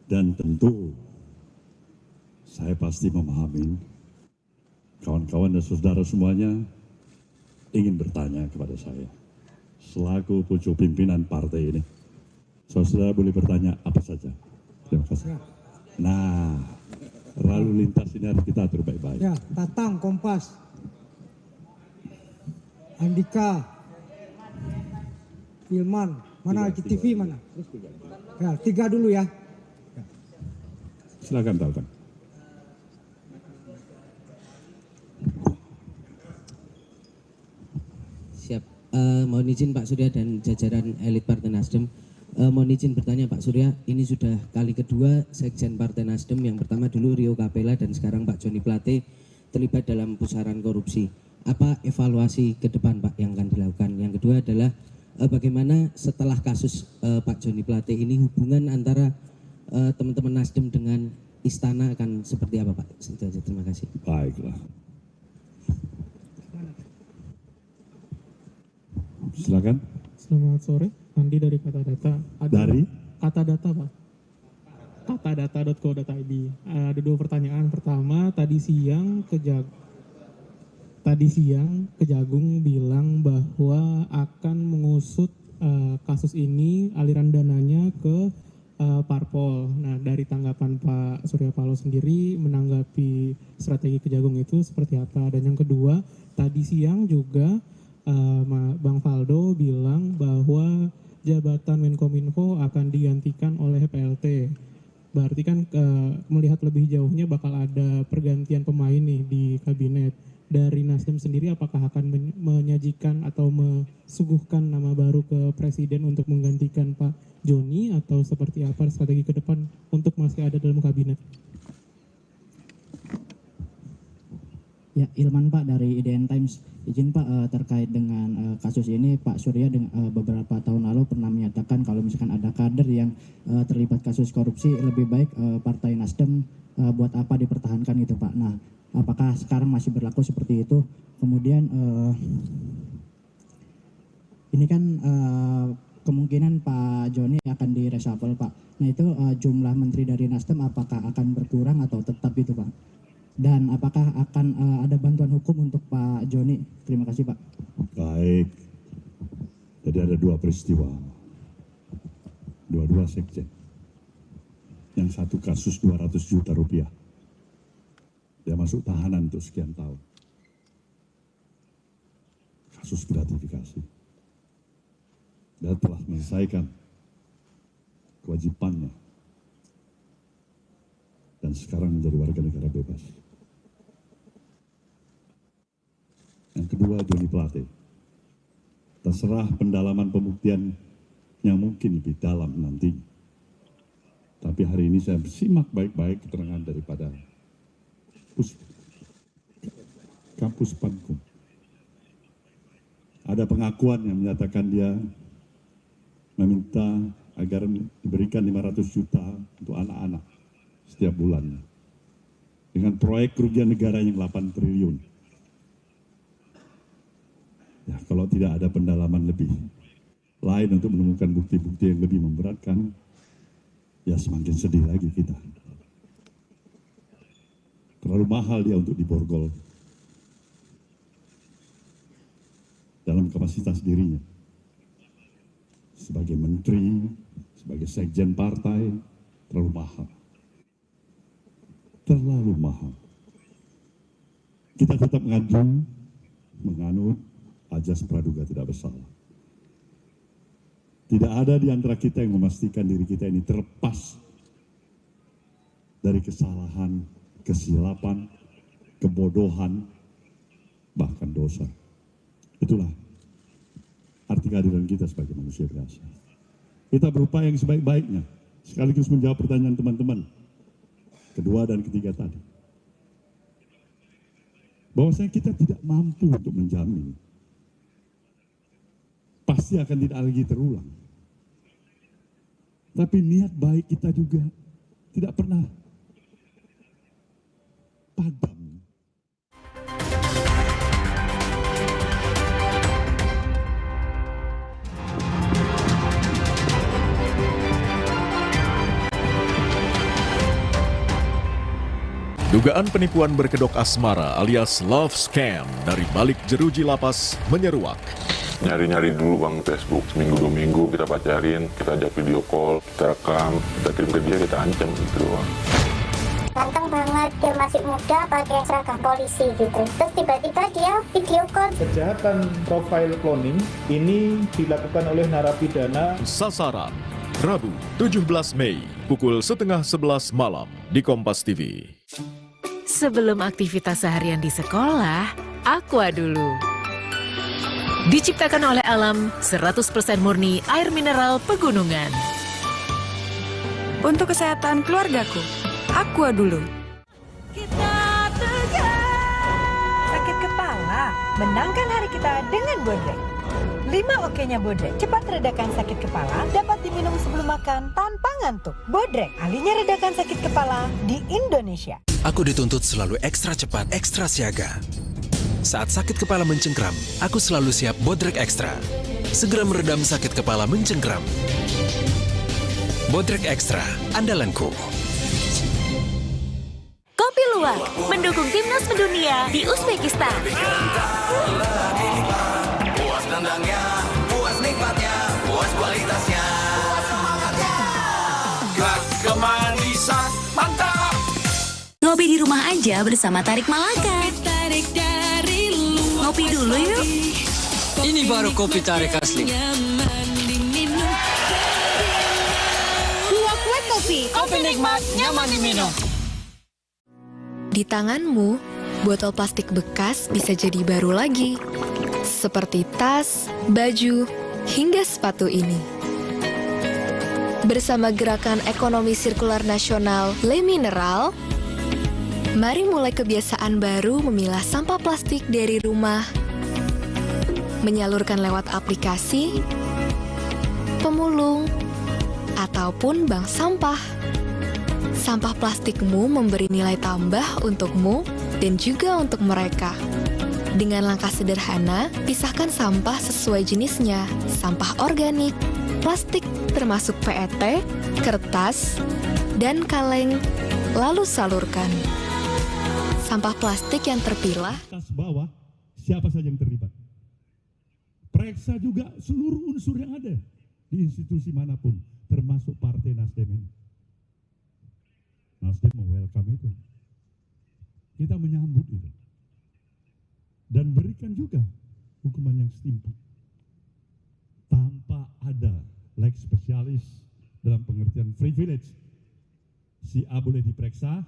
Dan tentu saya pasti memahami kawan-kawan dan saudara semuanya ingin bertanya kepada saya. Selaku pucuk pimpinan partai ini, saudara boleh bertanya apa saja. Terima kasih. Nah, lalu lintas ini harus kita atur baik-baik. Ya, Tatang, Kompas, Andika, Ilman, mana TV mana? Ya, 3 dulu ya. Silakan Tatang. Siap. Mohon izin Pak Surya dan jajaran elit Partai Nasdem. Mohon izin bertanya Pak Surya, ini sudah kali kedua Sekjen Partai Nasdem, yang pertama dulu Rio Capella dan sekarang Pak Joni Plate terlibat dalam pusaran korupsi. Apa evaluasi ke depan Pak yang akan dilakukan? Yang kedua adalah bagaimana setelah kasus Pak Joni Plate ini hubungan antara teman-teman Nasdem dengan Istana akan seperti apa Pak? Itu aja, terima kasih. Baiklah. Silakan. Selamat sore, Andi dari Kata Data. Dari? Kata Data Pak. Katadata.co.id. Ada 2 pertanyaan. Pertama, tadi siang Kejagung bilang bahwa akan mengusut kasus ini, aliran dananya ke parpol. Nah, dari tanggapan Pak Surya Paloh sendiri menanggapi strategi Kejagung itu seperti apa? Dan yang kedua, tadi siang juga Bang Faldo bilang bahwa jabatan Menkominfo akan digantikan oleh PLT. Berarti kan melihat lebih jauhnya bakal ada pergantian pemain nih di kabinet. Dari Nasdem sendiri apakah akan menyajikan atau mesuguhkan nama baru ke Presiden untuk menggantikan Pak Joni, atau seperti apa strategi ke depan untuk masih ada dalam kabinet? Ya, Ilman Pak dari IDN Times. Izin Pak, terkait dengan kasus ini, Pak Surya beberapa tahun lalu pernah menyatakan kalau misalkan ada kader yang terlibat kasus korupsi, lebih baik Partai Nasdem buat apa dipertahankan gitu Pak. Nah, apakah sekarang masih berlaku seperti itu? Kemudian ini kan kemungkinan Pak Joni akan direshuffle Pak. Nah itu jumlah menteri dari Nasdem apakah akan berkurang atau tetap itu Pak? Dan apakah akan ada bantuan hukum untuk Pak Joni? Terima kasih Pak. Baik. Jadi ada 2 peristiwa. Dua-dua sekjen. Yang satu kasus 200 juta rupiah. Dia masuk tahanan untuk sekian tahun. Kasus gratifikasi. Dia telah menyelesaikan kewajibannya. Dan sekarang menjadi warga negara bebas. Yang kedua, Joni Plate. Terserah pendalaman pembuktian yang mungkin lebih dalam nanti. Tapi hari ini saya simak baik-baik keterangan daripada kampus Pankum. Ada pengakuan yang menyatakan dia meminta agar diberikan 500 juta untuk anak-anak setiap bulannya. Dengan proyek kerugian negara yang 8 triliun. Ya, kalau tidak ada pendalaman lebih lain untuk menemukan bukti-bukti yang lebih memberatkan, ya semakin sedih lagi kita. Terlalu mahal dia untuk diborgol dalam kapasitas dirinya. Sebagai menteri, sebagai sekjen partai, terlalu mahal. Terlalu mahal. Kita tetap menganut ajas praduga tidak bersalah. Tidak ada di antara kita yang memastikan diri kita ini terlepas dari kesalahan, kesilapan, kebodohan, bahkan dosa. Itulah arti kehadiran kita sebagai manusia biasa. Kita berupaya yang sebaik-baiknya, sekaligus menjawab pertanyaan teman-teman kedua dan ketiga tadi. Bahwasanya kita tidak mampu untuk menjamin pasti akan tidak lagi terulang. Tapi niat baik kita juga tidak pernah padam. Dugaan penipuan berkedok asmara alias love scam dari balik jeruji lapas menyeruak. Nyari-nyari dulu bang Facebook, seminggu 2 minggu kita pacarin, kita ajak video call, kita rekam, kita kirim ke dia, kita ancam gitu doang. Ganteng banget, dia masih muda pakai seragam polisi gitu. Terus tiba-tiba dia video call. Kejahatan profile cloning ini dilakukan oleh narapidana. Sasaran, Rabu 17 Mei, pukul 10:30 malam di Kompas TV. Sebelum aktivitas seharian di sekolah, Aqua dulu. Diciptakan oleh alam, 100% murni air mineral pegunungan. Untuk kesehatan keluargaku, Aqua dulu. Kita tegar. Sakit kepala, menangkan hari kita dengan Bodrek. 5 oke-nya Bodrek, cepat redakan sakit kepala, dapat diminum sebelum makan tanpa ngantuk. Bodrek, ahlinya redakan sakit kepala di Indonesia. Aku dituntut selalu ekstra cepat, ekstra siaga. Saat sakit kepala mencengkram, aku selalu siap Bodrek Ekstra. Segera meredam sakit kepala mencengkram. Bodrek Ekstra, andalanku. Kopi Luwak mendukung timnas mendunia di Uzbekistan. Puas tendangnya, puas nikmatnya, puas kualitasnya. Puas semangatnya. Gak kemanisan, mantap. Ngopi di rumah aja bersama Tarik Malaka. Ngopi dulu yuk. Ini baru kopi Tarik asli. Luwak kopi. Kopi nikmat, nyaman diminum. Di tanganmu, botol plastik bekas bisa jadi baru lagi. Seperti tas, baju, hingga sepatu ini. Bersama gerakan ekonomi sirkular nasional Le Mineral, mari mulai kebiasaan baru memilah sampah plastik dari rumah, menyalurkan lewat aplikasi, pemulung, ataupun bank sampah. Sampah plastikmu memberi nilai tambah untukmu dan juga untuk mereka. Dengan langkah sederhana, pisahkan sampah sesuai jenisnya, sampah organik, plastik termasuk PET, kertas, dan kaleng, lalu salurkan. Sampah plastik yang terpilah. Atas bawah, siapa saja yang terlibat. Periksa juga seluruh unsur yang ada di institusi manapun, termasuk Partai Nasdem ini. Nasdem welcome itu. Kita menyambut itu. Dan berikan juga hukuman yang setimpal. Tanpa ada leg spesialis dalam pengertian privilege. Si A boleh diperiksa,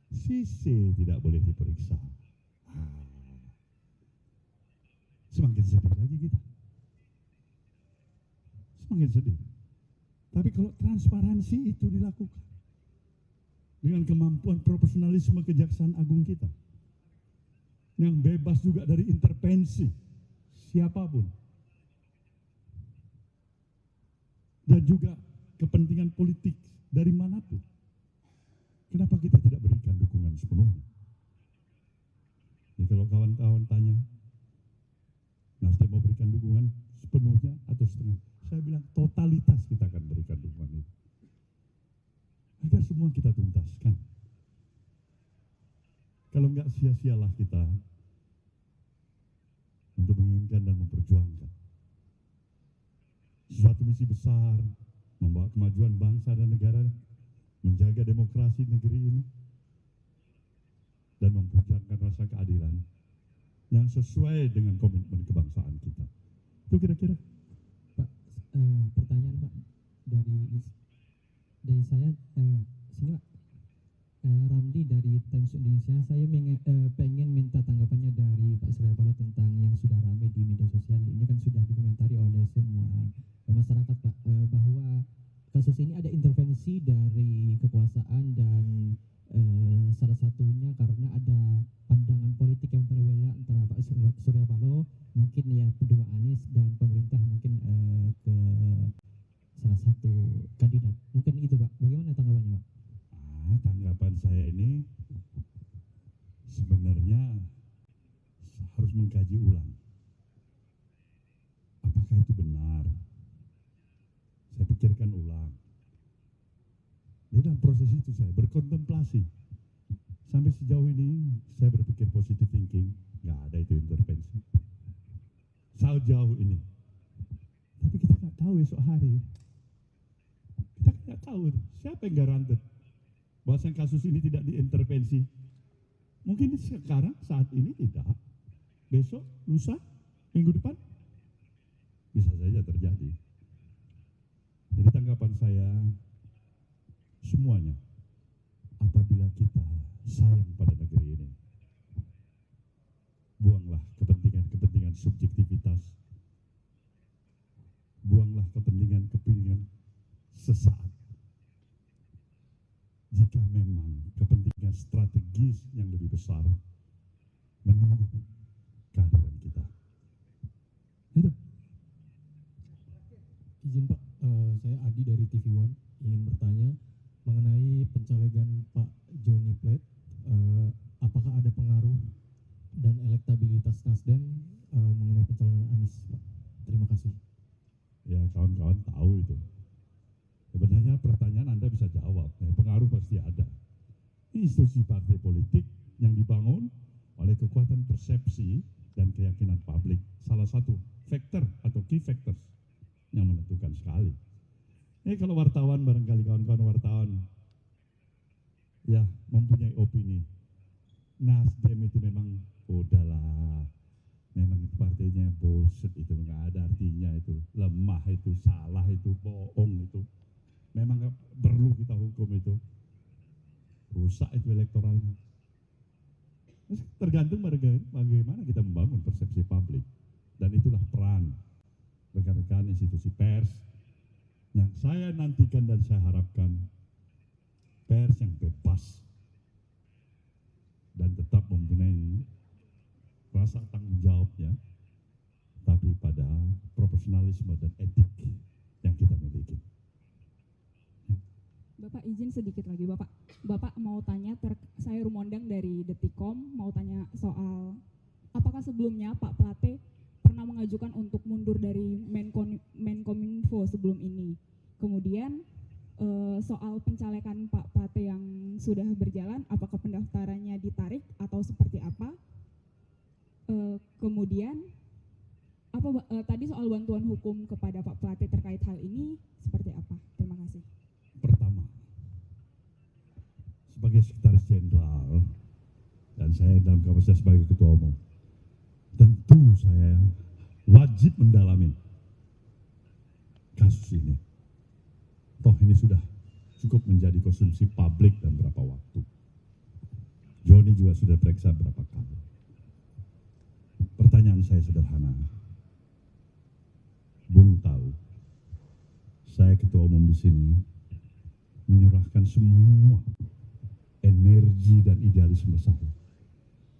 si C tidak boleh diperiksa. Semakin sedih lagi kita. Semakin sedih. Tapi kalau transparansi itu dilakukan dengan kemampuan profesionalisme Kejaksaan Agung kita, yang bebas juga dari intervensi siapapun, dan juga kepentingan politik dari manapun, kenapa kita tidak berikan dukungan sepenuhnya? Jadi kalau kawan-kawan tanya, Nasdem mau berikan dukungan sepenuhnya atau setengah? Saya bilang totalitas kita akan berikan dukungan itu. Agar semua kita tuntaskan. Kalau enggak sia-sialah kita untuk menginginkan dan memperjuangkan suatu misi besar, membawa kemajuan bangsa dan negara, menjaga demokrasi negeri ini, dan memperjuangkan rasa keadilan yang sesuai dengan komitmen kebangsaan kita. Itu kira-kira. Pak, pertanyaan Pak dari saya, sini Pak, Ramli dari Times Indonesia. Saya pengen minta tanggapannya dari Pak Surya Paloh tentang yang sudah ramai di media sosial. Ini kan sudah dikomentari oleh semua masyarakat Pak, bahwa kasus ini ada intervensi dari kekuasaan dan salah satunya karena ada pandangan politik yang berbeda antara Pak Surya Paloh, mungkin ya kedua Anies, dan pemerintah mungkin ke salah satu kandidat. Mungkin itu Pak. Bagaimana tanggapannya Pak? Tanggapan saya ini sebenarnya harus mengkaji ulang. Apakah itu benar? Saya pikirkan ulang. Di dalam proses itu saya berkontemplasi. Sampai sejauh ini saya berpikir positive thinking, nggak ada itu intervensi. Sejauh ini. Tapi kita nggak tahu esok hari. Kita nggak tahu siapa yang garanti bahwa kasus ini tidak diintervensi. Mungkin sekarang, saat ini tidak. Besok, lusa, minggu depan, bisa saja terjadi. Jadi tanggapan saya, semuanya, apabila kita sayang pada negeri ini, buanglah kepentingan subjektivitas, buanglah kepentingan sesaat. Jika memang kepentingan strategis yang lebih besar menunggu kehadiran kita. Itu. Izin Pak, saya Adi dari TV One ingin bertanya mengenai pencalegan Pak Johnny Plate. Apakah ada pengaruh dan elektabilitas Nasdem mengenai pencalonan Anies, Pak? Terima kasih. Ya, kawan-kawan tahu itu. Sebenarnya pertanyaan Anda bisa jawab, ya, pengaruh pasti ada. Ini institusi partai politik yang dibangun oleh kekuatan persepsi dan keyakinan publik. Salah satu faktor atau key factors yang menentukan sekali. Kalau wartawan, barangkali kawan-kawan wartawan, ya mempunyai opini. Nasdem itu memang udahlah, memang itu partainya bullshit, itu nggak ada artinya, itu lemah, itu salah, itu bohong, itu memang nggak perlu kita hukum, itu rusak itu elektoralnya. Tergantung bagaimana kita membangun persepsi publik, dan itulah peran rekan-rekan institusi pers yang saya nantikan dan saya harapkan, pers yang bebas dan tetap mempunyai rasa tanggung jawabnya, tapi pada profesionalisme dan etik yang kita miliki. Bapak izin sedikit lagi, Bapak mau tanya, saya Rumondang dari Detikom, mau tanya soal apakah sebelumnya Pak Plate pernah mengajukan untuk mundur dari Menkominfo sebelum ini. Kemudian soal pencalekan Pak Plate yang sudah berjalan, apakah pendaftarannya ditarik atau seperti apa? Kemudian tadi soal bantuan hukum kepada Pak Plate terkait hal ini seperti apa? Terima kasih. Pertama, sebagai sekretaris jenderal dan saya dalam kapasitas sebagai ketua umum, tentu saya wajib mendalami kasus ini. Toh ini sudah cukup menjadi konsumsi publik dan berapa waktu. Joni juga sudah periksa berapa kali. Pertanyaan saya sederhana. Bung tahu, saya ketua umum di sini menyerahkan semua energi dan idealisme saya,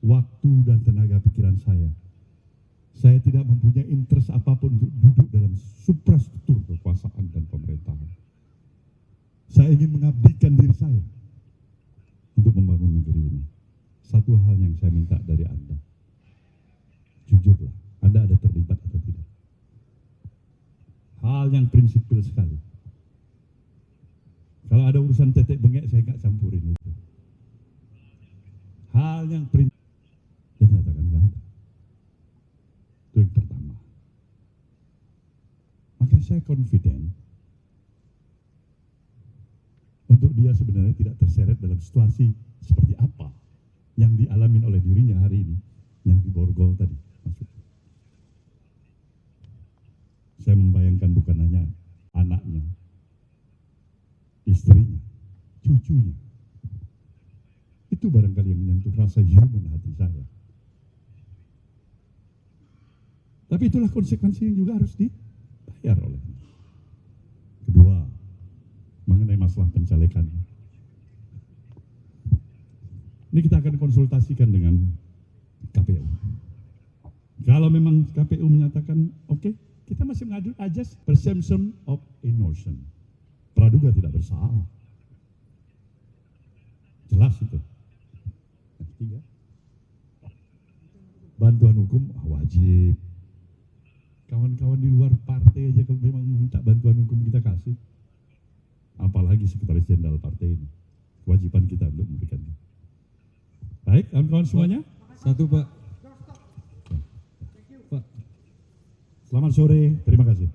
waktu dan tenaga pikiran saya. Saya tidak mempunyai interest apapun untuk duduk dalam suprastruktur kekuasaan dan pemerintahan. Saya ingin mengabdikan diri saya untuk membangun negeri ini. Satu hal yang saya minta dari Anda, jujurlah, Anda ada terlibat atau tidak? Hal yang prinsipil sekali. Kalau ada urusan tetek bengek, saya nggak campurin itu. Hal yang prinsipil, dia menyatakan nggak ada. Itu yang pertama. Maka saya confident untuk dia sebenarnya tidak terseret dalam situasi seperti apa yang dialami oleh dirinya hari ini, yang di Borgol tadi. Saya membayangkan bukan hanya anaknya, istrinya, cucunya. Itu barangkali yang menyentuh rasa human hati saya. Tapi itulah konsekuensi yang juga harus dibayar olehnya. Kedua, mengenai masalah pencalekan. Ini kita akan konsultasikan dengan KPU. Kalau memang KPU menyatakan oke, kita masih mengadu ajas presumption of innocence. Praduga tidak bersalah. Jelas itu. Yang ketiga, bantuan hukum wajib. Kawan-kawan di luar partai aja kalau memang minta bantuan hukum kita kasih. Apalagi sekretaris jenderal partai ini. Kewajiban kita untuk memberikannya. Baik, kawan-kawan semuanya. Satu, Pak. Selamat sore, terima kasih.